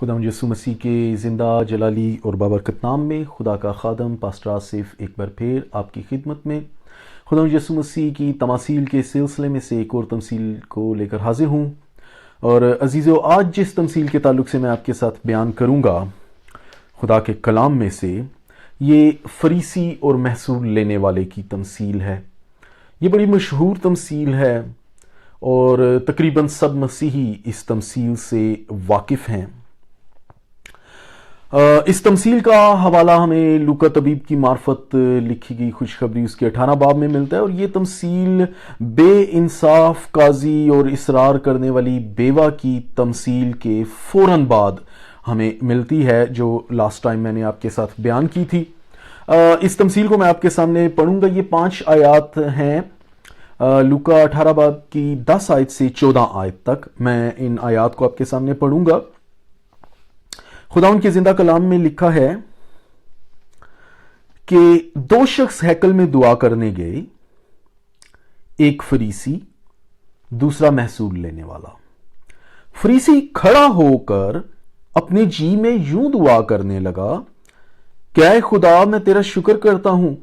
خدا یسوع مسیح کے زندہ جلالی اور بابرکت نام میں خدا کا خادم پاسٹر آصف ایک بار پھر آپ کی خدمت میں خدا یسوع مسیح کی تماثیل کے سلسلے میں سے ایک اور تمثیل کو لے کر حاضر ہوں۔ اور عزیزو، آج جس تمثیل کے تعلق سے میں آپ کے ساتھ بیان کروں گا خدا کے کلام میں سے، یہ فریسی اور محصول لینے والے کی تمثیل ہے۔ یہ بڑی مشہور تمثیل ہے اور تقریباً سب مسیحی اس تمثیل سے واقف ہیں۔ اس تمثیل کا حوالہ ہمیں لوکا طبیب کی معرفت لکھی گئی خوشخبری اس کے 18 باب میں ملتا ہے، اور یہ تمثیل بے انصاف قاضی اور اصرار کرنے والی بیوہ کی تمثیل کے فوراً بعد ہمیں ملتی ہے، جو لاسٹ ٹائم میں نے آپ کے ساتھ بیان کی تھی۔ اس تمثیل کو میں آپ کے سامنے پڑھوں گا۔ یہ 5 آیات ہیں، لوکا 18 باب کی 10 آیت سے 14 آیت تک۔ میں ان آیات کو آپ کے سامنے پڑھوں گا۔ خدا ان کے زندہ کلام میں لکھا ہے کہ 2 شخص ہیکل میں دعا کرنے گئے، ایک فریسی، دوسرا محصول لینے والا۔ فریسی کھڑا ہو کر اپنے جی میں یوں دعا کرنے لگا کہ اے خدا، میں تیرا شکر کرتا ہوں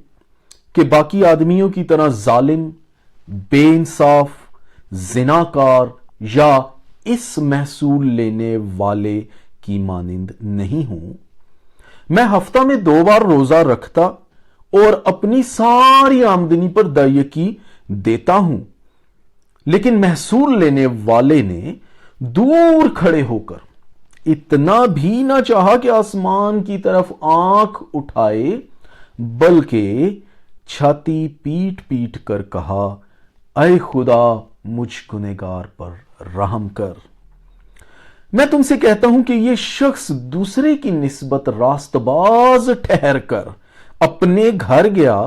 کہ باقی آدمیوں کی طرح ظالم، بے انصاف، زناکار یا اس محصول لینے والے کی مانند نہیں ہوں۔ میں ہفتہ میں 2 بار روزہ رکھتا اور اپنی ساری آمدنی پر دیکی دیتا ہوں۔ لیکن محصول لینے والے نے دور کھڑے ہو کر اتنا بھی نہ چاہا کہ آسمان کی طرف آنکھ اٹھائے، بلکہ چھاتی پیٹ پیٹ کر کہا، اے خدا، مجھ گنہگار پر رحم کر۔ میں تم سے کہتا ہوں کہ یہ شخص دوسرے کی نسبت راست باز ٹھہر کر اپنے گھر گیا،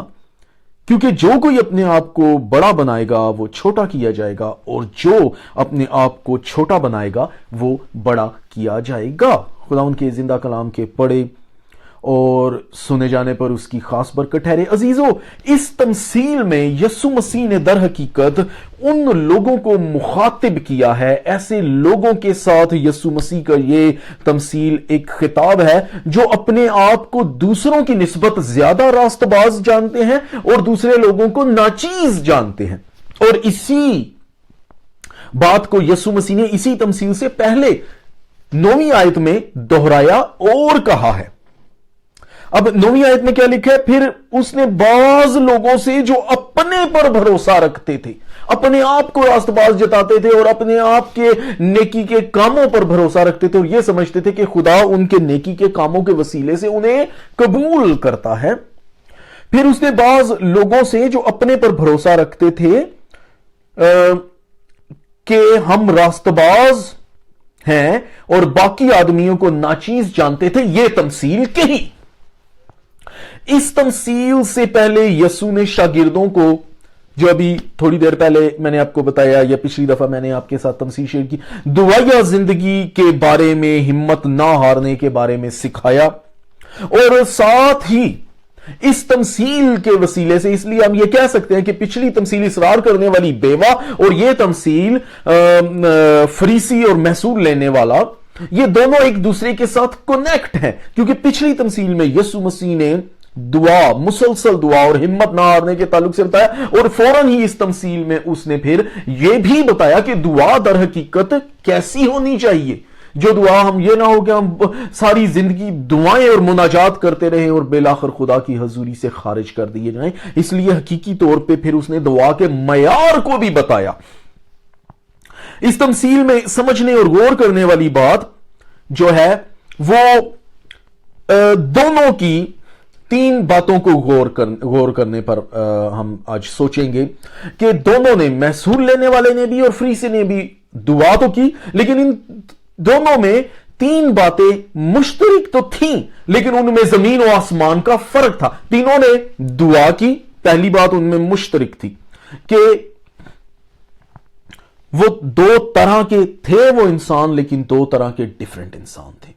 کیونکہ جو کوئی اپنے آپ کو بڑا بنائے گا وہ چھوٹا کیا جائے گا، اور جو اپنے آپ کو چھوٹا بنائے گا وہ بڑا کیا جائے گا۔ خدا ان کے زندہ کلام کے پڑھے اور سنے جانے پر اس کی خاص برکت ٹھہرے۔ عزیزو، اس تمثیل میں یسوع مسیح نے در حقیقت ان لوگوں کو مخاطب کیا ہے، ایسے لوگوں کے ساتھ یسوع مسیح کا یہ تمثیل ایک خطاب ہے جو اپنے آپ کو دوسروں کی نسبت زیادہ راست باز جانتے ہیں اور دوسرے لوگوں کو ناچیز جانتے ہیں۔ اور اسی بات کو یسوع مسیح نے اسی تمثیل سے پہلے 9ویں آیت میں دہرایا اور کہا ہے۔ اب 9ویں آیت میں کیا لکھا ہے؟ پھر اس نے بعض لوگوں سے جو اپنے پر بھروسہ رکھتے تھے، اپنے آپ کو راست باز جتاتے تھے اور اپنے آپ کے نیکی کے کاموں پر بھروسہ رکھتے تھے اور یہ سمجھتے تھے کہ خدا ان کے نیکی کے کاموں کے وسیلے سے انہیں قبول کرتا ہے، پھر اس نے بعض لوگوں سے جو اپنے پر بھروسہ رکھتے تھے کہ ہم راست باز ہیں اور باقی آدمیوں کو ناچیز جانتے تھے، یہ تمثیل کہی۔ اس تمثیل سے پہلے یسوع نے شاگردوں کو، جو ابھی تھوڑی دیر پہلے میں نے آپ کو بتایا یا پچھلی دفعہ میں نے آپ کے ساتھ تمثیل شیئر کی، دعائیہ زندگی کے بارے میں، ہمت نہ ہارنے کے بارے میں سکھایا، اور ساتھ ہی اس تمثیل کے وسیلے سے، اس لیے ہم یہ کہہ سکتے ہیں کہ پچھلی تمثیل اصرار کرنے والی بیوہ اور یہ تمثیل فریسی اور محصول لینے والا، یہ دونوں ایک دوسرے کے ساتھ کنیکٹ ہیں، کیونکہ پچھلی تمثیل میں یسوع مسیح نے دعا، مسلسل دعا اور ہمت نہ ہارنے کے تعلق سے بتایا، اور فوراً ہی اس تمثیل میں اس نے پھر یہ بھی بتایا کہ دعا در حقیقت کیسی ہونی چاہیے۔ جو دعا، ہم یہ نہ ہو کہ ہم ساری زندگی دعائیں اور مناجات کرتے رہیں اور بالآخر خدا کی حضوری سے خارج کر دیے جائیں۔ اس لیے حقیقی طور پہ پھر اس نے دعا کے معیار کو بھی بتایا۔ اس تمثیل میں سمجھنے اور غور کرنے والی بات جو ہے وہ دونوں کی 3 باتوں کو غور کرنے پر ہم آج سوچیں گے کہ دونوں نے، محصول لینے والے نے بھی اور فریسی نے بھی دعا تو کی، لیکن ان دونوں میں 3 باتیں مشترک تو تھیں، لیکن ان میں زمین و آسمان کا فرق تھا۔ تینوں نے دعا کی۔ پہلی بات ان میں مشترک تھی کہ وہ 2 طرح کے تھے وہ انسان، لیکن 2 طرح کے ڈیفرنٹ انسان تھے۔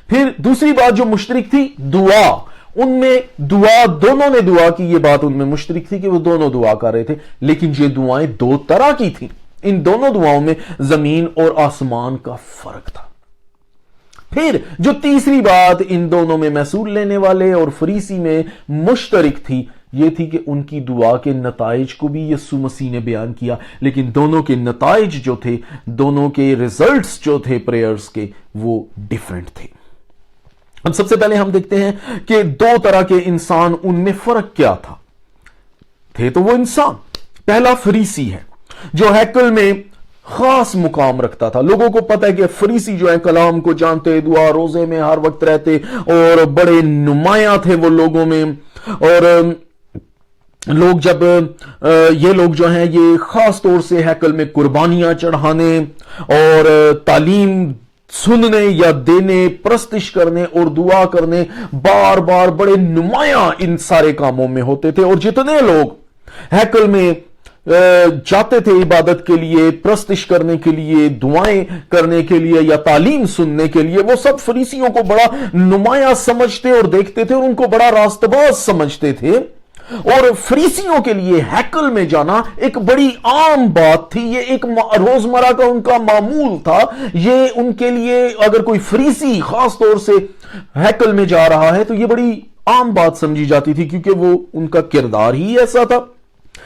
پھر دوسری بات جو مشترک تھی، دعا۔ ان میں دعا، دونوں نے دعا کی، یہ بات ان میں مشترک تھی کہ وہ دونوں دعا کر رہے تھے، لیکن یہ دعائیں 2 طرح کی تھیں۔ ان دونوں دعاؤں میں زمین اور آسمان کا فرق تھا۔ फिर जो तीसरी बात इन दोनों में महसूल लेने वाले और फरीसी में मुश्तरक थी, ये थी कि उनकी दुआ के नताइज को भी यीशु मसीह ने बयान किया, लेकिन दोनों के नताइज जो थे, दोनों के रिजल्ट्स जो थे प्रेयर्स के, वो डिफरेंट थे। अब सबसे पहले हम देखते हैं कि दो तरह के इंसान, उनमें फर्क क्या था। थे तो वो इंसान, पहला फरीसी है जो हैकल में खास मुकाम रखता था। लोगों को पता है कि फरीसी जो है कलाम को जानते, दुआ रोजे में हर वक्त रहते और बड़े नुमाया थे वो लोगों में। और लोग जब ये लोग जो हैं ये खास तौर से हैकल में कुर्बानियां चढ़ाने और तालीम सुनने या देने, प्रस्तिश करने और दुआ करने, बार बार बड़े नुमाया इन सारे कामों में होते थे। और जितने लोग हैकल में जाते थे इबादत के लिए, प्रस्तिश करने के लिए, दुआएं करने के लिए या तालीम सुनने के लिए, वो सब फरीसियों को बड़ा नुमाया समझते और देखते थे और उनको बड़ा रास्तबाज समझते थे। और फरीसियों के लिए हैकल में जाना एक बड़ी आम बात थी, ये एक रोजमर्रा का उनका मामूल था। ये उनके लिए अगर कोई फरीसी खास तौर से हैकल में जा रहा है तो ये बड़ी आम बात समझी जाती थी, क्योंकि वो उनका किरदार ही ऐसा था।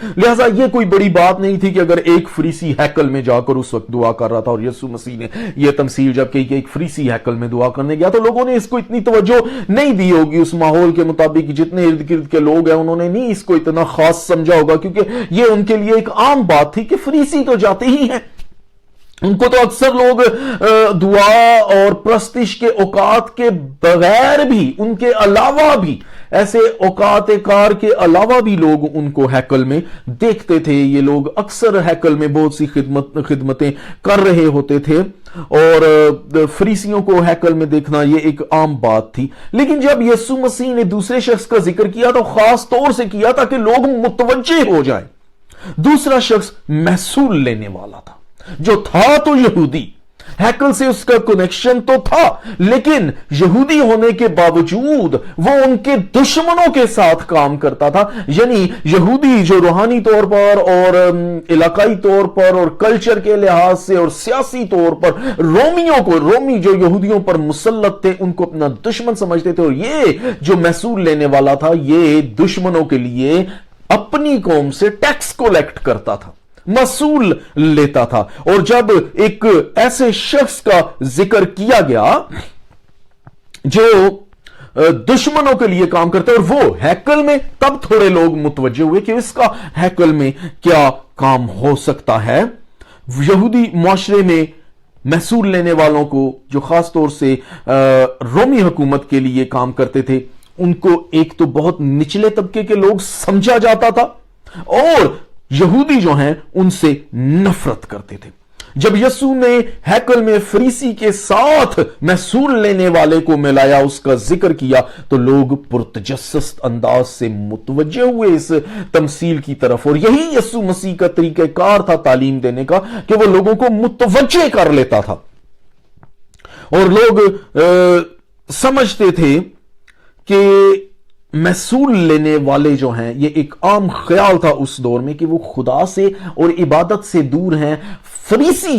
लिहाजा ये कोई बड़ी बात नहीं थी कि अगर एक फरीसी हैकल में जाकर उस वक्त दुआ कर रहा था। और यीशु मसीह ने यह तमसील जब कही कि एक फरीसी हैकल में दुआ करने गया, तो लोगों ने इसको इतनी तवज्जो नहीं दी होगी। उस माहौल के मुताबिक जितने इर्द गिर्द के लोग हैं उन्होंने नहीं इसको इतना खास समझा होगा, क्योंकि यह उनके लिए एक आम बात थी कि फरीसी तो जाते ही हैं। उनको तो अक्सर लोग दुआ और प्रस्तिश के औकात के बगैर भी, उनके अलावा भी, ऐसे औकात कार के अलावा भी लोग उनको हैकल में देखते थे। ये लोग अक्सर हैकल में बहुत सी खिदमतें कर रहे होते थे और फरीसियों को हैकल में देखना ये एक आम बात थी। लेकिन जब यीशु मसीह ने दूसरे शख्स का जिक्र किया तो खास तौर से किया ताकि लोग मुतवज्जे हो जाए। दूसरा शख्स महसूल लेने वाला था, जो था तो यहूदी, हैकल से उसका कनेक्शन तो था, लेकिन यहूदी होने के बावजूद वो उनके दुश्मनों के साथ काम करता था। यानी यहूदी जो रूहानी तौर पर और इलाकाई तौर पर और कल्चर के लिहाज से और सियासी तौर पर रोमी जो यहूदियों पर मुसल्लत थे, उनको अपना दुश्मन समझते थे। और ये जो महसूल लेने वाला था, ये दुश्मनों के लिए अपनी कौम से टैक्स कलेक्ट करता था, महसूल लेता था। और जब एक ऐसे शख्स का जिक्र किया गया जो दुश्मनों के लिए काम करता है और वो हैकल में, तब थोड़े लोग मुतवज्जे हुए कि इसका हैकल में क्या काम हो सकता है। यहूदी मुआशरे में महसूल लेने वालों को, जो खास तौर से रोमी हुकूमत के लिए काम करते थे, उनको एक तो बहुत निचले तबके के लोग समझा जाता था और यहूदी जो हैं उनसे नफरत करते थे। जब यीशु ने हैकल में फरीसी के साथ महसूल लेने वाले को मिलाया, उसका जिक्र किया, तो लोग पुरतजस्सस अंदाज से मुतवज्जे हुए इस तमसील की तरफ। और यही यीशु मसीह का तरीक़ाकार था तालीम देने का, कि वो लोगों को मुतवज्जे कर लेता था। और लोग समझते थे कि महसूल लेने वाले जो हैं, ये एक आम ख्याल था उस दौर में कि वो खुदा से और इबादत से दूर हैं। फरीसी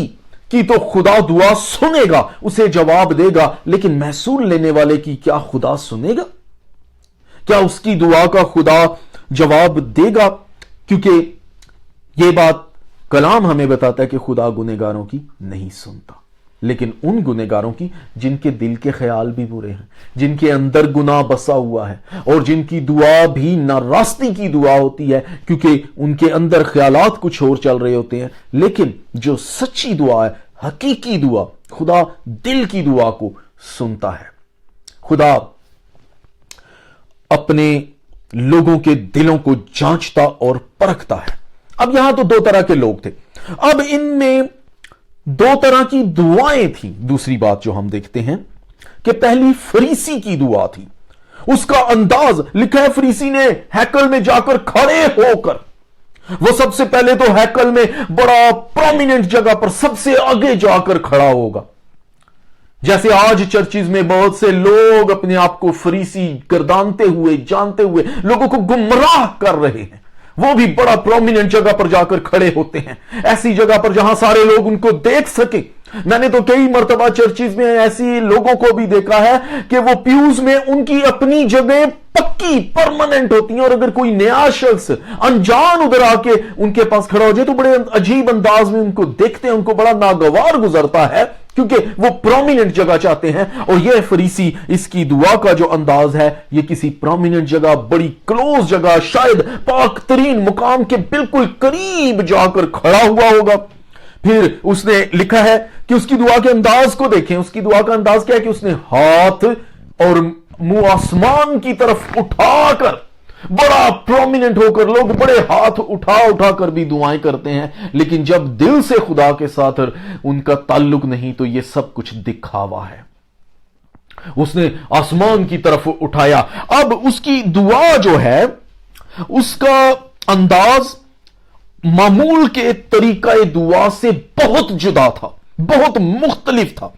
की तो खुदा दुआ सुनेगा, उसे जवाब देगा, लेकिन महसूल लेने वाले की क्या खुदा सुनेगा? क्या उसकी दुआ का खुदा जवाब देगा? क्योंकि ये बात कलाम हमें बताता है कि खुदा गुनहगारों की नहीं सुनता, लेकिन उन गुनहगारों की जिनके दिल के ख्याल भी बुरे हैं, जिनके अंदर गुनाह बसा हुआ है और जिनकी दुआ भी नारास्ती की दुआ होती है, क्योंकि उनके अंदर ख्यालात कुछ और चल रहे होते हैं। लेकिन जो सच्ची दुआ है, हकीकी दुआ, खुदा दिल की दुआ को सुनता है। खुदा अपने लोगों के दिलों को जांचता और परखता है। अब यहां तो दो तरह के लोग थे, अब इनमें दो तरह की दुआएं थी। दूसरी बात जो हम देखते हैं कि पहली फरीसी की दुआ थी, उसका अंदाज लिखा है, फरीसी ने हैकल में जाकर खड़े होकर, वो सबसे पहले तो हैकल में बड़ा प्रोमिनेंट जगह पर सबसे आगे जाकर खड़ा होगा। जैसे आज चर्चिज में बहुत से लोग अपने आप को फरीसी गर्दानते हुए, जानते हुए लोगों को गुमराह कर रहे हैं, वो भी बड़ा प्रोमिनेंट जगह पर जाकर खड़े होते हैं, ऐसी जगह पर जहां सारे लोग उनको देख सके, میں نے تو کئی مرتبہ چرچز میں ایسی لوگوں کو بھی دیکھا ہے کہ وہ پیوز میں ان کی اپنی جگہ پکی پرماننٹ ہوتی ہیں، اور اگر کوئی نیا شخص انجان ادھر آ کے ان کے پاس کھڑا ہو جائے تو بڑے عجیب انداز میں ان کو دیکھتے ہیں، ان کو بڑا ناگوار گزرتا ہے کیونکہ وہ پرومیننٹ جگہ چاہتے ہیں۔ اور یہ فریسی، اس کی دعا کا جو انداز ہے، یہ کسی پرومیننٹ جگہ، بڑی کلوز جگہ، شاید پاک ترین مقام کے بالکل قریب جا کر کھڑا ہوا ہوگا۔ پھر اس نے لکھا ہے کہ اس کی دعا کے انداز کو دیکھیں۔ اس کی دعا کا انداز کیا ہے کہ اس نے ہاتھ اور منہ آسمان کی طرف اٹھا کر، بڑا پرومیننٹ ہو کر، لوگ بڑے ہاتھ اٹھا اٹھا کر بھی دعائیں کرتے ہیں، لیکن جب دل سے خدا کے ساتھ ان کا تعلق نہیں تو یہ سب کچھ دکھاوا ہے۔ اس نے آسمان کی طرف اٹھایا۔ اب اس کی دعا جو ہے، اس کا انداز معمول کے طریقہ دعا سے بہت جدا تھا، بہت مختلف تھا۔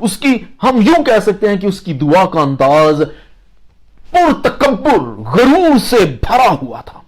اس کی، ہم یوں کہہ سکتے ہیں کہ اس کی دعا کا انداز پرتکبر، غرور سے بھرا ہوا تھا۔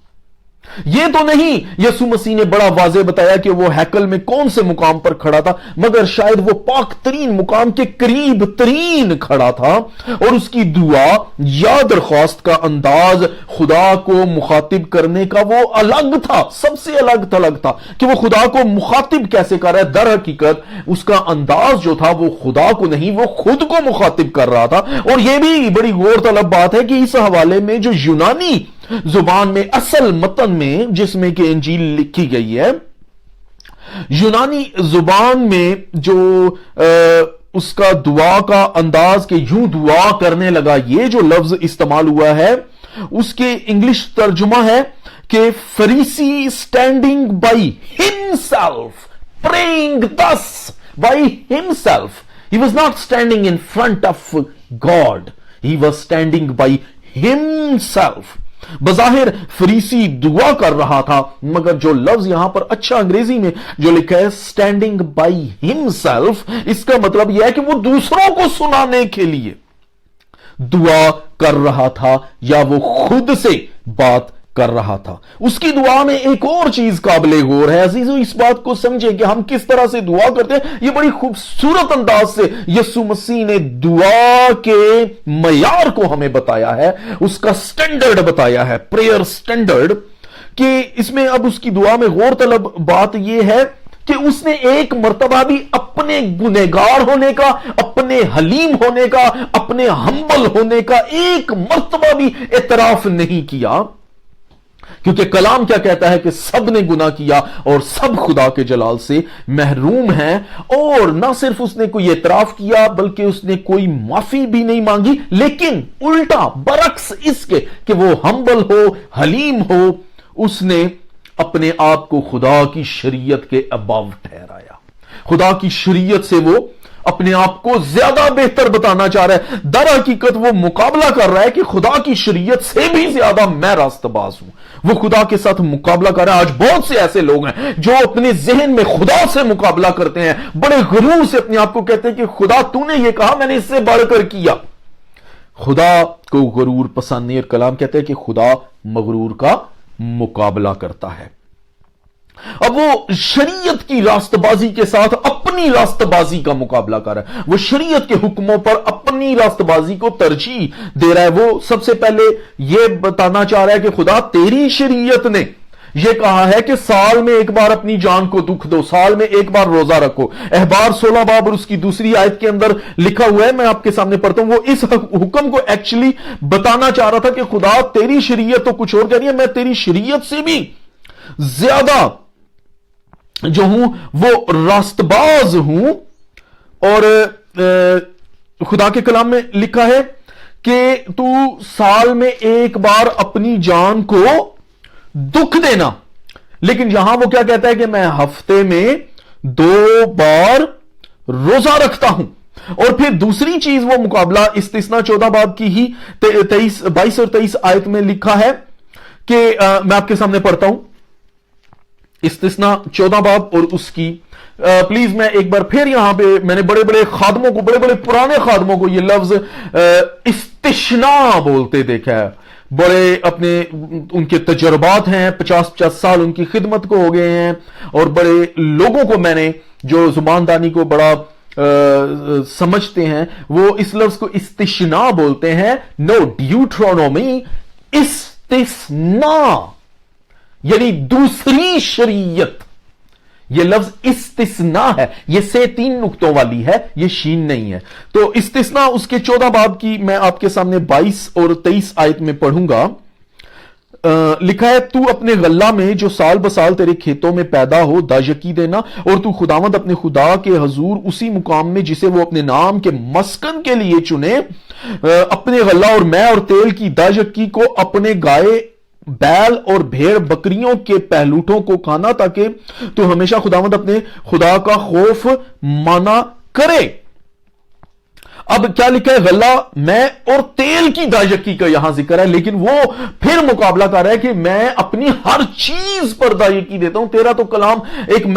یہ تو نہیں یسوع مسیح نے بڑا واضح بتایا کہ وہ ہیکل میں کون سے مقام پر کھڑا تھا، مگر شاید وہ پاک ترین مقام کے قریب ترین کھڑا تھا، اور اس کی دعا یا درخواست کا انداز خدا کو مخاطب کرنے کا وہ الگ تھا، سب سے الگ تھا کہ وہ خدا کو مخاطب کیسے کر رہا ہے۔ در حقیقت اس کا انداز جو تھا وہ خدا کو نہیں، وہ خود کو مخاطب کر رہا تھا۔ اور یہ بھی بڑی غور طلب بات ہے کہ اس حوالے میں جو یونانی زبان میں، اصل متن میں جس میں کہ انجیل لکھی گئی ہے، یونانی زبان میں جو اس کا دعا کا انداز کہ یوں دعا کرنے لگا، یہ جو لفظ استعمال ہوا ہے، اس کے انگلش ترجمہ ہے کہ Pharisee standing by himself, praying thus by himself. He was not standing in front of God. He was standing by himself. بظاہر فریسی دعا کر رہا تھا، مگر جو لفظ یہاں پر اچھا انگریزی میں جو لکھا ہے اسٹینڈنگ بائی ہمسیلف، اس کا مطلب یہ ہے کہ وہ دوسروں کو سنانے کے لیے دعا کر رہا تھا یا وہ خود سے بات کر رہا تھا۔ اس کی دعا میں ایک اور چیز قابل غور ہے عزیزو، اس بات کو سمجھیں کہ ہم کس طرح سے دعا کرتے ہیں۔ یہ بڑی خوبصورت انداز سے یسوع مسیح نے دعا کے معیار کو ہمیں بتایا ہے، اس کا سٹینڈرڈ بتایا ہے، پریئر سٹینڈرڈ، کہ اس میں اب اس کی دعا میں غور طلب بات یہ ہے کہ اس نے ایک مرتبہ بھی اپنے گنہگار ہونے کا، اپنے حلیم ہونے کا، اپنے ہمبل ہونے کا ایک مرتبہ بھی اعتراف نہیں کیا، کیونکہ کلام کیا کہتا ہے کہ سب نے گناہ کیا اور سب خدا کے جلال سے محروم ہیں۔ اور نہ صرف اس نے کوئی اعتراف کیا بلکہ اس نے کوئی معافی بھی نہیں مانگی، لیکن الٹا برعکس اس کے کہ وہ ہمبل ہو، حلیم ہو، اس نے اپنے آپ کو خدا کی شریعت کے ابو ٹھہرایا۔ خدا کی شریعت سے وہ اپنے آپ کو زیادہ بہتر بتانا چاہ رہا ہے۔ در حقیقت وہ مقابلہ کر رہا ہے کہ خدا کی شریعت سے بھی زیادہ میں راست باز ہوں۔ وہ خدا کے ساتھ مقابلہ کر رہا ہے۔ آج بہت سے ایسے لوگ ہیں جو اپنے ذہن میں خدا سے مقابلہ کرتے ہیں، بڑے غرور سے اپنے آپ کو کہتے ہیں کہ خدا تو نے یہ کہا، میں نے اس سے بڑھ کر کیا۔ خدا کو غرور پسند نہیں، اور کلام کہتے ہیں کہ خدا مغرور کا مقابلہ کرتا ہے۔ اب وہ شریعت کی راست بازی کے ساتھ اپنی راست بازی کا مقابلہ کر رہا ہے۔ وہ شریعت کے حکموں پر اپنی راست بازی کو ترجیح دے رہا ہے۔ وہ سب سے پہلے یہ بتانا چاہ رہا ہے کہ خدا تیری شریعت نے یہ کہا ہے کہ سال میں ایک بار اپنی جان کو دکھ دو، سال میں ایک بار روزہ رکھو۔ احبار 16 باب اور اس کی دوسری آیت کے اندر لکھا ہوا ہے، میں آپ کے سامنے پڑھتا ہوں۔ وہ اس حکم کو ایکچولی بتانا چاہ رہا تھا کہ خدا تیری شریعت تو کچھ اور کہہ رہی ہے، میں تیری شریعت سے بھی زیادہ جو ہوں وہ راست باز ہوں۔ اور خدا کے کلام میں لکھا ہے کہ تو سال میں ایک بار اپنی جان کو دکھ دینا، لیکن یہاں وہ کیا کہتا ہے کہ میں ہفتے میں 2 بار روزہ رکھتا ہوں۔ اور پھر دوسری چیز وہ مقابلہ استثنا 14 باب کی ہی 22 اور 23 آیت میں لکھا ہے کہ میں آپ کے سامنے پڑھتا ہوں، استثنا 14 باب اور اس کی پلیز میں ایک بار پھر یہاں پہ میں نے بڑے بڑے خادموں کو، بڑے بڑے پرانے خادموں کو یہ لفظ استثنا بولتے دیکھا ہے۔ बड़े अपने उनके तजर्बात हैं, 50-50 साल उनकी खिदमत को हो गए हैं, और बड़े लोगों को मैंने जो जुबानदानी को बड़ा समझते हैं, वो इस लफ्ज को इस्तिश्ना बोलते हैं। नो, ड्यूट्रोनोमी इस्तिस्ना, यानी दूसरी शरीयत। ये लफ्ज इस्तिस्ना है, ये से 3 नुक्तों वाली है, ये शीन नहीं है। तो इस्तिस्ना उसके 14 बाब की मैं आपके सामने 22 और 23 आयत में पढ़ूंगा। लिखा है, तू अपने गल्ला में जो साल बसाल तेरे खेतों में पैदा हो दायकी देना, और तू खुदावंद अपने खुदा के हजूर उसी मुकाम में जिसे वो अपने नाम के मस्कन के लिए चुने, अपने गल्ला और मैं और तेल की दायकी को अपने गाय बैल और भेड़ बकरियों के पहलूठों को खाना, ताकि तू हमेशा खुदावंद अपने खुदा का खौफ माना करे। अब क्या लिखा है, गल्ला, मैं और तेल की दायकी का यहां जिक्र है, लेकिन वो फिर मुकाबला कर रहा है कि मैं अपनी हर चीज पर दायकी देता हूं। तेरा तो कलाम एक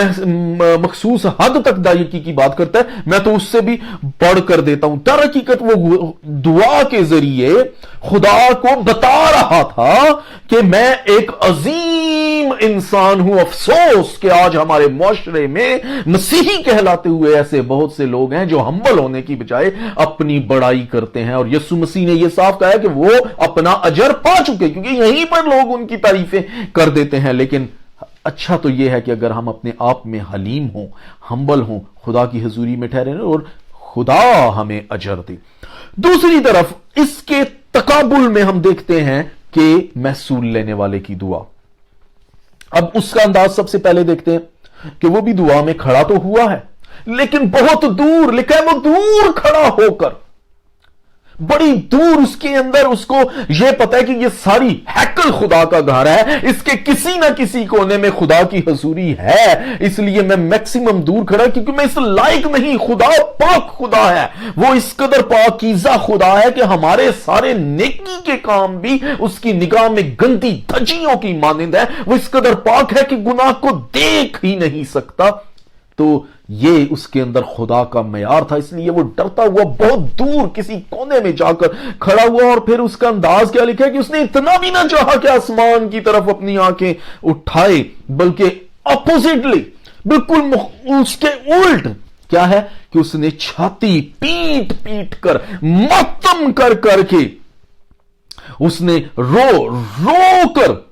मखसूस हद तक दायकी की बात करता है, मैं तो उससे भी बढ़ कर देता हूं। दर हकीकत वो दुआ के जरिए खुदा को बता रहा था कि मैं एक अजीम इंसान हूं। अफसोस कि आज हमारे मुआशरे में मसीही कहलाते हुए ऐसे बहुत से लोग हैं जो हम्बल होने की बजाय अपनी बड़ाई करते हैं, और यीशु मसीह ने यह साफ कहा है कि वो अपना अजर पा चुके, क्योंकि यहीं पर लोग उनकी तारीफें कर देते हैं। लेकिन अच्छा तो यह है कि अगर हम अपने आप में हलीम हों, हम्बल हों, खुदा की हजूरी में ठहरे और खुदा हमें अजर दे। दूसरी तरफ इसके तकाबुल में हम देखते हैं कि महसूल लेने वाले की दुआ। अब उसका अंदाज सबसे पहले देखते हैं कि वो भी दुआ में खड़ा तो हुआ है, लेकिन बहुत दूर। लिखा है, वो दूर खड़ा होकर, बड़ी दूर उसके अंदर उसको यह पता है कि यह सारी हैकल खुदा का घर है, इसके किसी ना किसी कोने में खुदा की हजूरी है, इसलिए मैं मैक्सिमम दूर खड़ा, क्योंकि मैं इस लायक नहीं। खुदा पाक खुदा है, वो इस कदर पाकीज़ा खुदा है कि हमारे सारे नेकी के काम भी उसकी निगाह में गंदी धज्जियों की मानिंद है। वो इस कदर पाक है कि गुनाह को देख ही नहीं सकता। तो ये उसके अंदर खुदा का मयार था, इसलिए वो डरता हुआ बहुत दूर किसी कोने में जाकर खड़ा हुआ। और फिर उसका अंदाज क्या लिखा है कि उसने इतना भी ना चाहा कि आसमान की तरफ अपनी आंखें उठाए, बल्कि अपोजिटली, बिल्कुल उसके उल्ट क्या है कि उसने छाती पीट पीट कर, मातम कर करके, उसने रो रो कर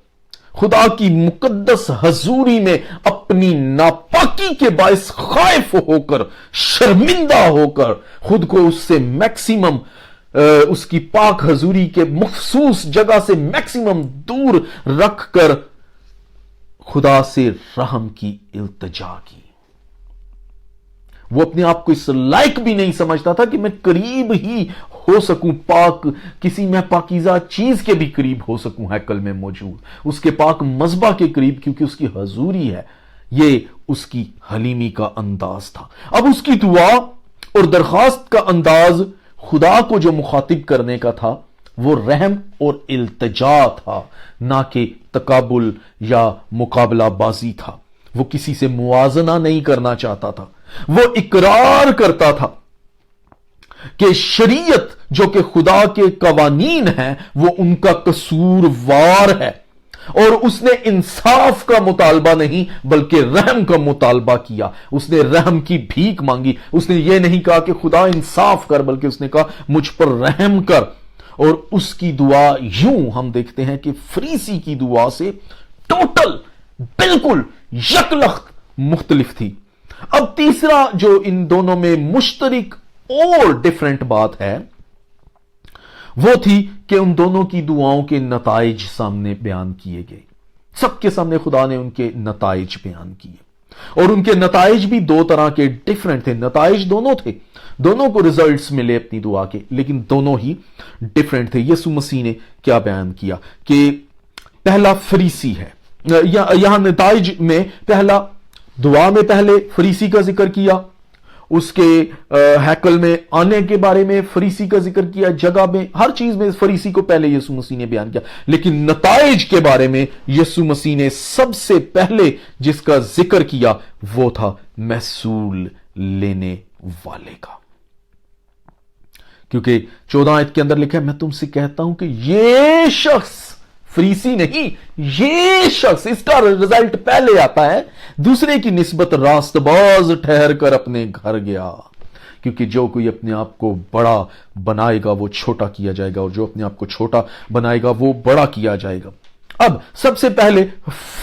खुदा की मुकद्दस हजूरी में अपनी नापाकी के बायस खाइफ होकर, शर्मिंदा होकर, खुद को उससे मैक्सिमम उसकी पाक हजूरी के मखसूस जगह से मैक्सिमम दूर रखकर खुदा से रहम की इल्तिजा की। वो अपने आप को इस लायक भी नहीं समझता था कि मैं करीब ही हो सकूं, पाक किसी मैं पाकीज़ा चीज के भी करीब हो सकूं, हैकल में मौजूद उसके पाक मज़बा के करीब, क्योंकि उसकी हजूरी है। ये उसकी हलीमी का अंदाज था। अब उसकी दुआ और दरखास्त का अंदाज खुदा को जो मुखातिब करने का था वो रहम और इल्तिजा था, ना कि तकाबुल या मुकाबला बाजी था। वो किसी से मुआजना नहीं करना चाहता था, वो इकरार करता था कि शरीयत जो कि खुदा के कवानीन है वो उनका कसूरवार है, और उसने इंसाफ का मुतालबा नहीं बल्कि रहम का मुतालबा किया। उसने रहम की भीख मांगी, उसने ये नहीं कहा कि खुदा इंसाफ कर, बल्कि उसने कहा मुझ पर रहम कर। और उसकी दुआ यूं हम देखते हैं कि फरीसी की दुआ से टोटल बिल्कुल यकलख्त मुख्तलिफ थी। अब तीसरा जो इन दोनों में मुश्तरिक और डिफरेंट बात है वो थी कि उन दोनों की दुआओं के नताइज सामने बयान किए गए। सबके सामने खुदा ने उनके नताइज बयान किए, और उनके नताइज भी दो तरह के डिफरेंट थे। नताइज दोनों थे, दोनों को रिजल्ट्स मिले अपनी दुआ के, लेकिन दोनों ही डिफरेंट थे। यीशु मसीह ने क्या बयान किया कि पहला फरीसी है, यहां नताइज में पहला, दुआ में पहले फरीसी का जिक्र किया, उसके हैकल में आने के बारे में फरीसी का जिक्र किया, जगह में, हर चीज में फरीसी को पहले यीशु मसीह ने बयान किया। लेकिन नताइज के बारे में यीशु मसीह ने सबसे पहले जिसका जिक्र किया वो था महसूल लेने वाले का। کیونکہ 14 آیت کے اندر لکھا ہے میں تم سے کہتا ہوں کہ یہ شخص فریسی نہیں، یہ شخص، اس کا رزلٹ پہلے آتا ہے، دوسرے کی نسبت راست باز ٹھہر کر اپنے گھر گیا، کیونکہ جو کوئی اپنے آپ کو بڑا بنائے گا وہ چھوٹا کیا جائے گا، اور جو اپنے آپ کو چھوٹا بنائے گا وہ بڑا کیا جائے گا۔ اب سب سے پہلے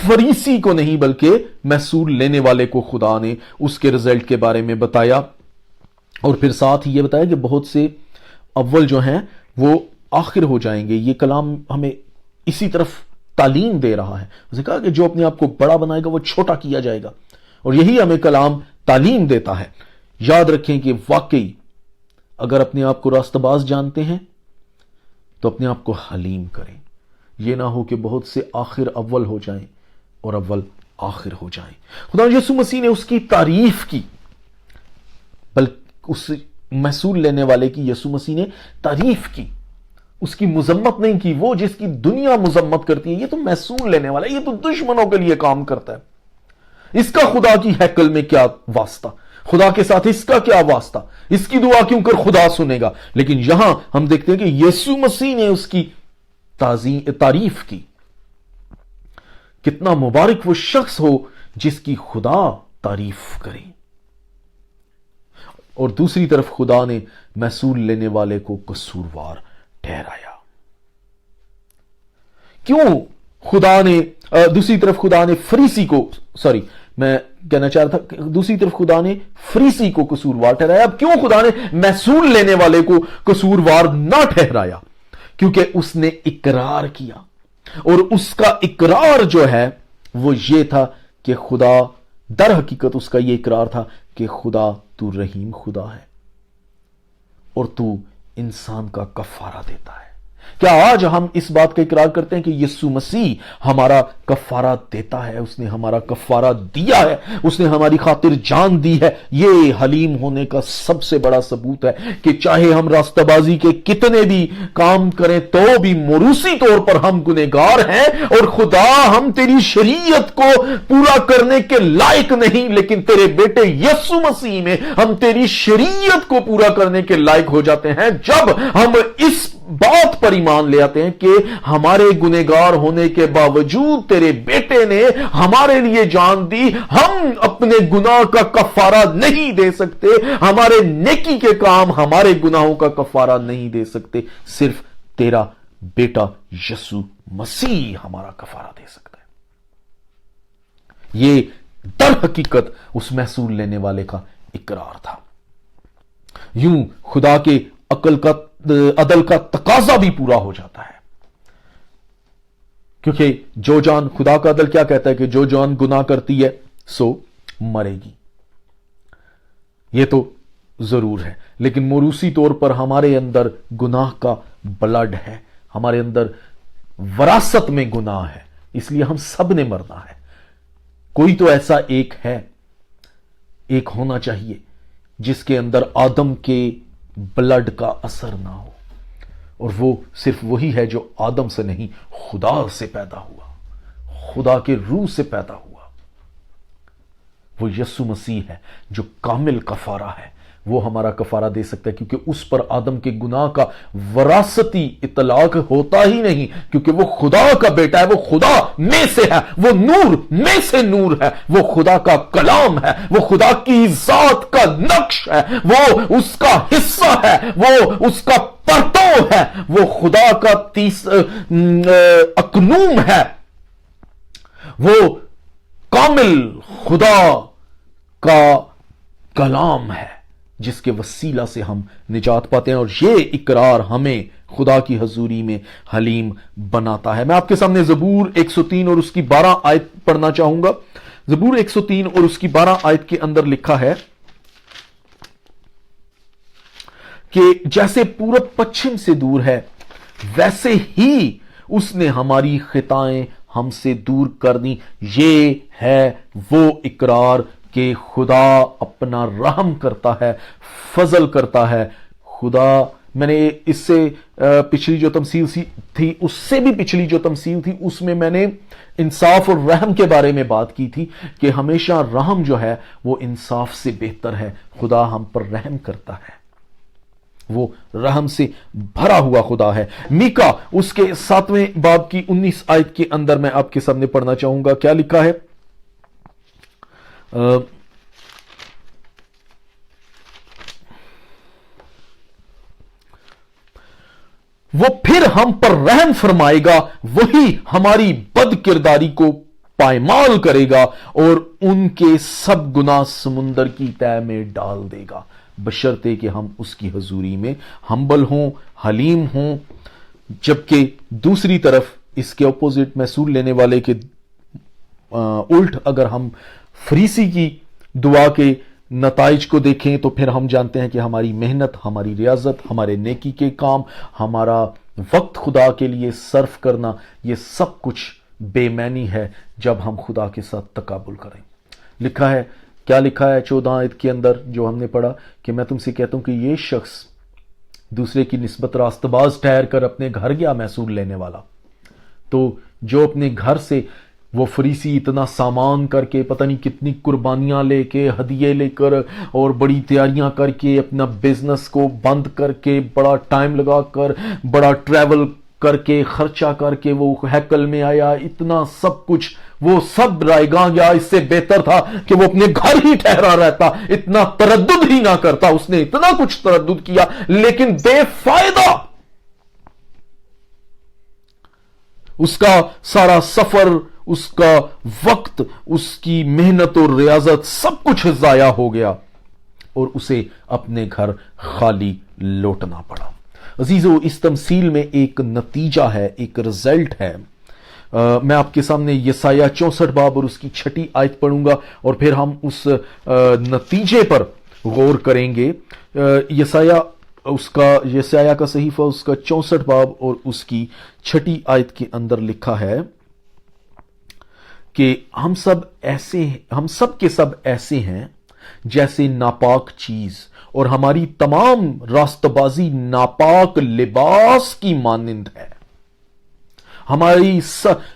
فریسی کو نہیں بلکہ محصول لینے والے کو خدا نے اس کے رزلٹ کے بارے میں بتایا، اور پھر ساتھ ہی یہ بتایا کہ بہت سے اول جو ہیں وہ آخر ہو جائیں گے۔ یہ کلام ہمیں اسی طرف تعلیم دے رہا ہے، اس نے کہا کہ جو اپنے آپ کو بڑا بنائے گا وہ چھوٹا کیا جائے گا، اور یہی ہمیں کلام تعلیم دیتا ہے۔ یاد رکھیں کہ واقعی اگر اپنے آپ کو راستہ باز جانتے ہیں تو اپنے آپ کو حلیم کریں، یہ نہ ہو کہ بہت سے آخر اول ہو جائیں اور اول آخر ہو جائیں۔ خدا یسوع مسیح نے اس کی تعریف کی، بلکہ اس محصول لینے والے کی یسوع مسیح نے تعریف کی، اس کی مذمت نہیں کی۔ وہ جس کی دنیا مذمت کرتی ہے، یہ تو محصول لینے والا ہے، یہ تو دشمنوں کے لیے کام کرتا ہے، اس کا خدا کی ہیکل میں کیا واسطہ، خدا کے ساتھ اس کا کیا واسطہ، اس کی دعا کیوں کر خدا سنے گا۔ لیکن یہاں ہم دیکھتے ہیں کہ یسوع مسیح نے اس کی تعریف کی۔ کتنا مبارک وہ شخص ہو جس کی خدا تعریف کرے۔ اور دوسری طرف خدا نے محصول لینے والے کو قصوروار ٹھہرایا۔ کیوں خدا نے دوسری طرف خدا نے فریسی کو میں کہنا چاہ رہا تھا دوسری طرف خدا نے فریسی کو قصوروار ٹھہرایا۔ اب کیوں خدا نے محصول لینے والے کو قصوروار نہ ٹھہرایا؟ کیونکہ اس نے اقرار کیا، اور اس کا اقرار جو ہے وہ یہ تھا کہ خدا، در حقیقت اس کا یہ اقرار تھا کہ خدا تو رحیم خدا ہے اور تو انسان کا کفارہ دیتا ہے۔ کیا آج ہم اس بات کا اقرار کرتے ہیں کہ یسوع مسیح ہمارا کفارہ دیتا ہے؟ اس نے ہمارا کفارہ دیا ہے، اس نے ہماری خاطر جان دی ہے۔ یہ حلیم ہونے کا سب سے بڑا ثبوت ہے کہ چاہے ہم راستہ بازی کے کتنے بھی کام کریں تو بھی موروثی طور پر ہم گنہگار ہیں، اور خدا ہم تیری شریعت کو پورا کرنے کے لائق نہیں، لیکن تیرے بیٹے یسوع مسیح میں ہم تیری شریعت کو پورا کرنے کے لائق ہو جاتے ہیں جب ہم اس بات پر ایمان لے آتے ہیں کہ ہمارے گنہگار ہونے کے باوجود تیرے بیٹے نے ہمارے لیے جان دی۔ ہم اپنے گناہ کا کفارہ نہیں دے سکتے، ہمارے نیکی کے کام ہمارے گناہوں کا کفارہ نہیں دے سکتے، صرف تیرا بیٹا یسوع مسیح ہمارا کفارہ دے سکتا ہے۔ یہ در حقیقت اس محصول لینے والے کا اقرار تھا۔ یوں خدا کے عدل کا تقاضا بھی پورا ہو جاتا ہے، کیونکہ جو جان، خدا کا عدل کیا کہتا ہے کہ جو جان گناہ کرتی ہے سو مرے گی۔ یہ تو ضرور ہے، لیکن موروثی طور پر ہمارے اندر گناہ کا بلڈ ہے، ہمارے اندر وراثت میں گناہ ہے، اس لیے ہم سب نے مرنا ہے۔ کوئی تو ایسا ایک ہے، ایک ہونا چاہیے جس کے اندر آدم کے بلڈ کا اثر نہ ہو، اور وہ صرف وہی ہے جو آدم سے نہیں، خدا سے پیدا ہوا، خدا کے روح سے پیدا ہوا۔ وہ یسوع مسیح ہے جو کامل کفارہ ہے، وہ ہمارا کفارہ دے سکتا ہے، کیونکہ اس پر آدم کے گناہ کا وراثتی اطلاق ہوتا ہی نہیں، کیونکہ وہ خدا کا بیٹا ہے، وہ خدا میں سے ہے، وہ نور میں سے نور ہے، وہ خدا کا کلام ہے، وہ خدا کی ذات کا نقش ہے، وہ اس کا حصہ ہے، وہ اس کا پرتو ہے، وہ خدا کا اکنوم ہے، وہ کامل خدا کا کلام ہے جس کے وسیلہ سے ہم نجات پاتے ہیں، اور یہ اقرار ہمیں خدا کی حضوری میں حلیم بناتا ہے۔ میں آپ کے سامنے زبور 103 اور اس کی 12 آیت پڑھنا چاہوں گا۔ زبور 103 اور اس کی 12 آیت کے اندر لکھا ہے کہ جیسے پورب پچھم سے دور ہے ویسے ہی اس نے ہماری خطائیں ہم سے دور کر دی۔ یہ ہے وہ اقرار کہ خدا اپنا رحم کرتا ہے، فضل کرتا ہے۔ خدا، میں نے اس سے پچھلی جو تمثیل تھی، اس سے بھی پچھلی جو تمثیل تھی، اس میں میں نے انصاف اور رحم کے بارے میں بات کی تھی کہ ہمیشہ رحم جو ہے وہ انصاف سے بہتر ہے۔ خدا ہم پر رحم کرتا ہے۔ وہ रहम से भरा हुआ खुदा है। मीका उसके 7वें बाब की 19 आयत के अंदर मैं आपके सामने पढ़ना चाहूंगा, क्या लिखा है। वो फिर हम पर रहम फरमाएगा, वही हमारी बद किरदारी को पायमाल करेगा और उनके सब गुनाह समुंदर की तह में डाल देगा, बशर्ते कि हम उसकी हजूरी में हम्बल हों, हलीम हों। जबकि दूसरी तरफ इसके अपोजिट महसूल लेने वाले के उल्ट अगर हम फरीसी की दुआ के नताइज को देखें तो फिर हम जानते हैं कि हमारी मेहनत, हमारी रियाजत, हमारे नेकी के काम, हमारा वक्त खुदा के लिए सर्फ करना, ये सब कुछ बेमैनी है जब हम खुदा के साथ तकाबुल करें। लिखा है, क्या लिखा है 14 आयत के अंदर जो हमने पढ़ा कि मैं तुमसे कहता हूं कि ये शख्स दूसरे की निस्बत रास्तबाज ठहर कर अपने घर गया महसूल लेने वाला। तो जो अपने घर से वो फरीसी इतना सामान करके, पता नहीं कितनी कुर्बानियां लेके, हदिये लेकर और बड़ी तैयारियां करके, अपना बिजनेस को बंद करके, बड़ा टाइम लगाकर, बड़ा ट्रैवल करके, खर्चा करके वो हैकल में आया, इतना सब कुछ वो सब रायगां गया। इससे बेहतर था कि वो अपने घर ही ठहरा रहता, इतना तरद्दुद ही ना करता। उसने इतना कुछ तरद्दुद किया लेकिन बेफायदा। उसका सारा सफर, उसका वक्त, उसकी मेहनत और रियाजत सब कुछ जाया हो गया और उसे अपने घर खाली लौटना पड़ा। अजीजों, इस तमसील में एक नतीजा है, एक रिजल्ट है। मैं आपके सामने यसाया 64 बाब और उसकी 6 आयत पढ़ूंगा और फिर हम उस नतीजे पर गौर करेंगे। यसाया का सहीफा उसका 64 बाब और उसकी 6 आयत के अंदर लिखा है कि हम सब के सब ऐसे हैं जैसे नापाक चीज, और हमारी तमाम रास्तबाजी नापाक लिबास की मानिंद है।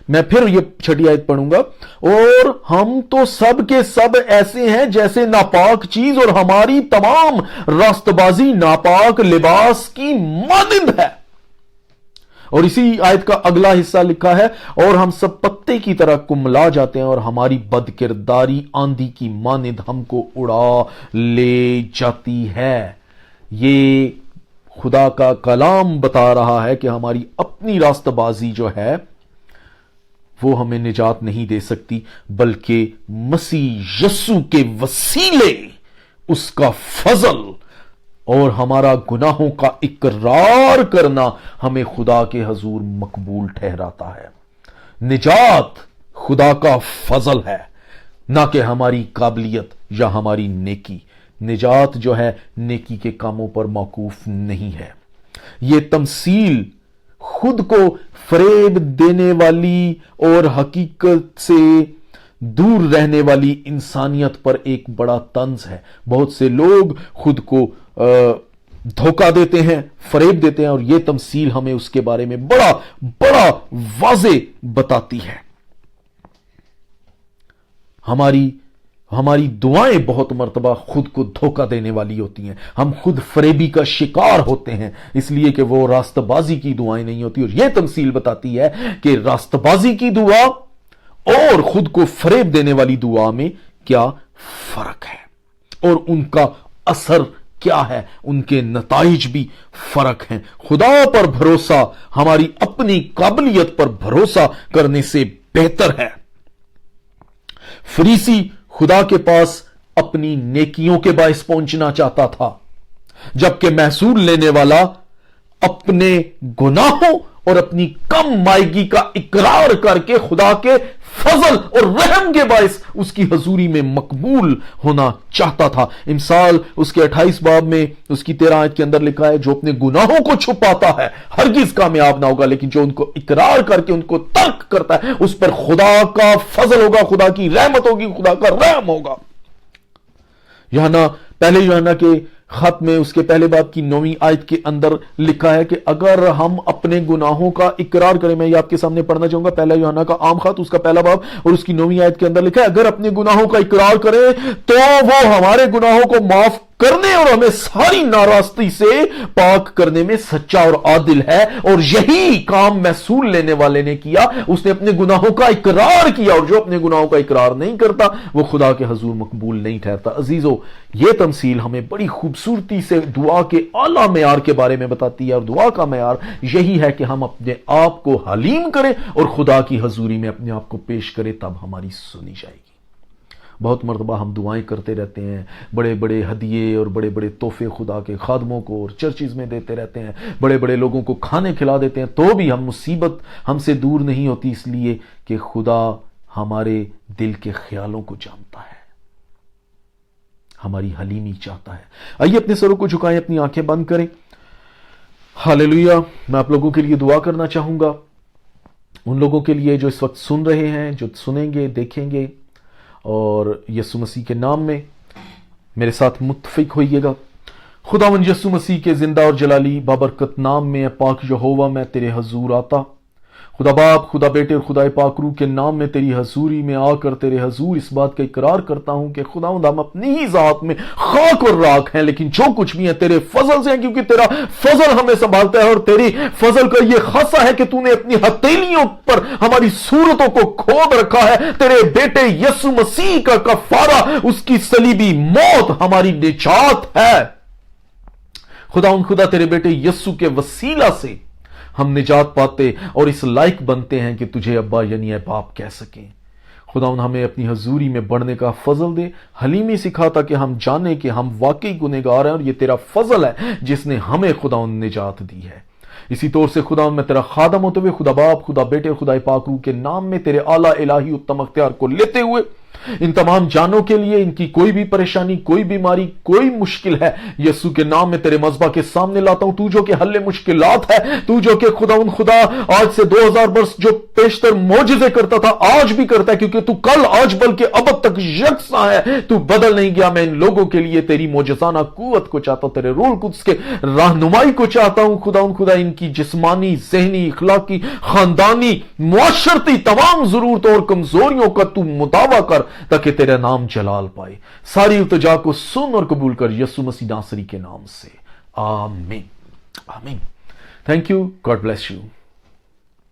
मैं फिर ये 6 आयत पढ़ूंगा, और हम तो सब के सब ऐसे हैं जैसे नापाक चीज, और हमारी तमाम रास्तबाजी नापाक लिबास की मानिंद है। और इसी आयत का अगला हिस्सा लिखा है, और हम सब पत्ते की तरह कुमला जाते हैं और हमारी बदकिरदारी आंधी की मानिंद हमको उड़ा ले जाती है। ये खुदा का कलाम बता रहा है कि हमारी अपनी रास्तबाजी जो है वो हमें निजात नहीं दे सकती, बल्कि मसीह यस्सु के वसीले उसका फजल और हमारा गुनाहों का इकरार करना हमें खुदा के हजूर मकबूल ठहराता है। निजात खुदा का फजल है, ना कि हमारी काबिलियत या हमारी नेकी। निजात जो है नेकी के कामों पर मौकूफ नहीं है। ये तमसील खुद को फरेब देने वाली और हकीकत से दूर रहने वाली इंसानियत पर एक बड़ा तंज है। बहुत से लोग खुद को धोखा देते हैं, फरेब देते हैं, और यह तमसील हमें उसके बारे में बड़ा बड़ा वाज़े बताती है। हमारी दुआएं बहुत मर्तबा खुद को धोखा देने वाली होती हैं। हम खुद फरेबी का शिकार होते हैं, इसलिए कि वो रास्तबाजी की दुआएं नहीं होती। और यह तमसील बताती है कि रास्तबाजी की दुआ और खुद को फरेब देने वाली दुआ में क्या फर्क है और उनका असर क्या है, उनके नताइज भी फर्क हैं। खुदा पर भरोसा हमारी अपनी काबिलियत पर भरोसा करने से बेहतर है। फरीसी खुदा के पास अपनी नेकियों के बायस पहुंचना चाहता था, जबकि महसूल लेने वाला अपने गुनाहों और अपनी कम मायगी का इकरार करके खुदा के फजल और रहम के बायस उसकी हजूरी में मकबूल होना चाहता था। इमसाल उसके 28 बाब में उसकी 13 आयत के अंदर लिखा है, जो अपने गुनाहों को छुपाता है हरगिज कामयाब ना होगा, लेकिन जो उनको इकरार करके उनको तर्क करता है उस पर खुदा का फजल होगा, खुदा की रहमत होगी, खुदा का रहम होगा। पहले यूहन्ना के खत में उसके पहले बाब की 9वीं आयत के अंदर लिखा है कि अगर हम अपने गुनाहों का इकरार करें, मैं ये आपके सामने पढ़ना चाहूंगा, पहला यूहन्ना का आम खत उसका पहला बाब और उसकी 9वीं आयत के अंदर लिखा है, अगर अपने गुनाहों का इकरार करें तो वो हमारे गुनाहों को माफ करने और हमें सारी नाराजगी से पाक करने में सच्चा और आदिल है। और यही काम महसूल लेने वाले ने किया, उसने अपने गुनाहों का इकरार किया, और जो अपने गुनाहों का इकरार नहीं करता वो खुदा के हजूर मकबूल नहीं ठहरता। अजीजों, ये तमसील हमें बड़ी खूबसूरती से दुआ के आला मेयार के बारे में बताती है, और दुआ का मेयार यही है कि हम अपने आप को हलीम करें और खुदा की हजूरी में अपने आप को पेश करें, तब हमारी सुनी जाएगी। बहुत मरतबा हम दुआएं करते रहते हैं, बड़े बड़े हदिये और बड़े बड़े तोहफे खुदा के खादमों को और चर्चिज में देते रहते हैं, बड़े बड़े लोगों को खाने खिला देते हैं, तो भी हम मुसीबत हमसे दूर नहीं होती, इसलिए कि खुदा हमारे दिल के ख्यालों को जानता है, हमारी हलीमी चाहता है। आइए अपने सरों को झुकाएं, अपनी आंखें बंद करें। हालेलुया। मैं आप लोगों के लिए दुआ करना चाहूंगा, उन लोगों के लिए जो इस वक्त सुन रहे हैं, जो सुनेंगे, देखेंगे, और यीशु मसीह के नाम में मेरे साथ मुत्तफिक होइएगा। खुदावंद यीशु मसीह के जिंदा और जलाली बाबरकत नाम में पाक यहोवा मैं तेरे हजूर आता, खुदा बाप, खुदा बेटे और खुदा पाक रूह के नाम में तेरी हजूरी में आकर तेरे हजूर इस बात का इकरार करता हूं कि खुदावंद हम अपनी ही जात में खाक और राख हैं, लेकिन जो कुछ भी है तेरे फजल से है, क्योंकि तेरा फजल हमें संभालता है। और तेरी फजल का ये खासा है कि तूने अपनी हथेलियों पर हमारी सूरतों को खोद रखा है। तेरे बेटे यीशु मसीह का कफारा, उसकी सलीबी मौत हमारी निजात है। खुदा तेरे बेटे यीशु के वसीला से हम निजात पाते और इस लायक बनते हैं कि तुझे अब्बा यानी बाप कह सकें। खुदावंद हमें अपनी हजूरी में बढ़ने का फजल दे, हलीमी सिखा ताकि हम जाने कि हम वाकई गुनहगार हैं और ये तेरा फजल है जिसने हमें खुदावंद निजात दी है। इसी तौर से खुदावंद मैं तेरा खादम होते हुए खुदा बाप, खुदा बेटे और खुदा पाक रूह के नाम में तेरे आला इलाही उत्तम अख्तियार को लेते हुए इन तमाम जानों के लिए, इनकी कोई भी परेशानी, कोई बीमारी, कोई मुश्किल है, यीशु के नाम में तेरे मज़बा के सामने लाता हूं। तू जो कि हल्ले मुश्किलात है, तू जो कि खुदावंद खुदा आज से 2000 वर्ष जो पेशतर मौजिज़े करता था आज भी करता है, क्योंकि तू कल आज बल्कि अब तक यकसा है, तू बदल नहीं गया। मैं इन लोगों के लिए तेरी मौजज़ाना कुव्वत को चाहता हूं, तेरे रूह कुद्स के रहनुमाई को चाहता हूं। खुदावंद खुदा इनकी जिस्मानी, ज़हनी, इखलाकी, खानदानी, मुआशरती तमाम ज़रूरतों और कमजोरियों का तू मुदावा कर ताकि तेरा नाम जलाल पाए। सारी इल्तिजा को सुन और कबूल कर यीशु मसीह नासरी के नाम से, आमीन आमीन। Thank you, God bless you.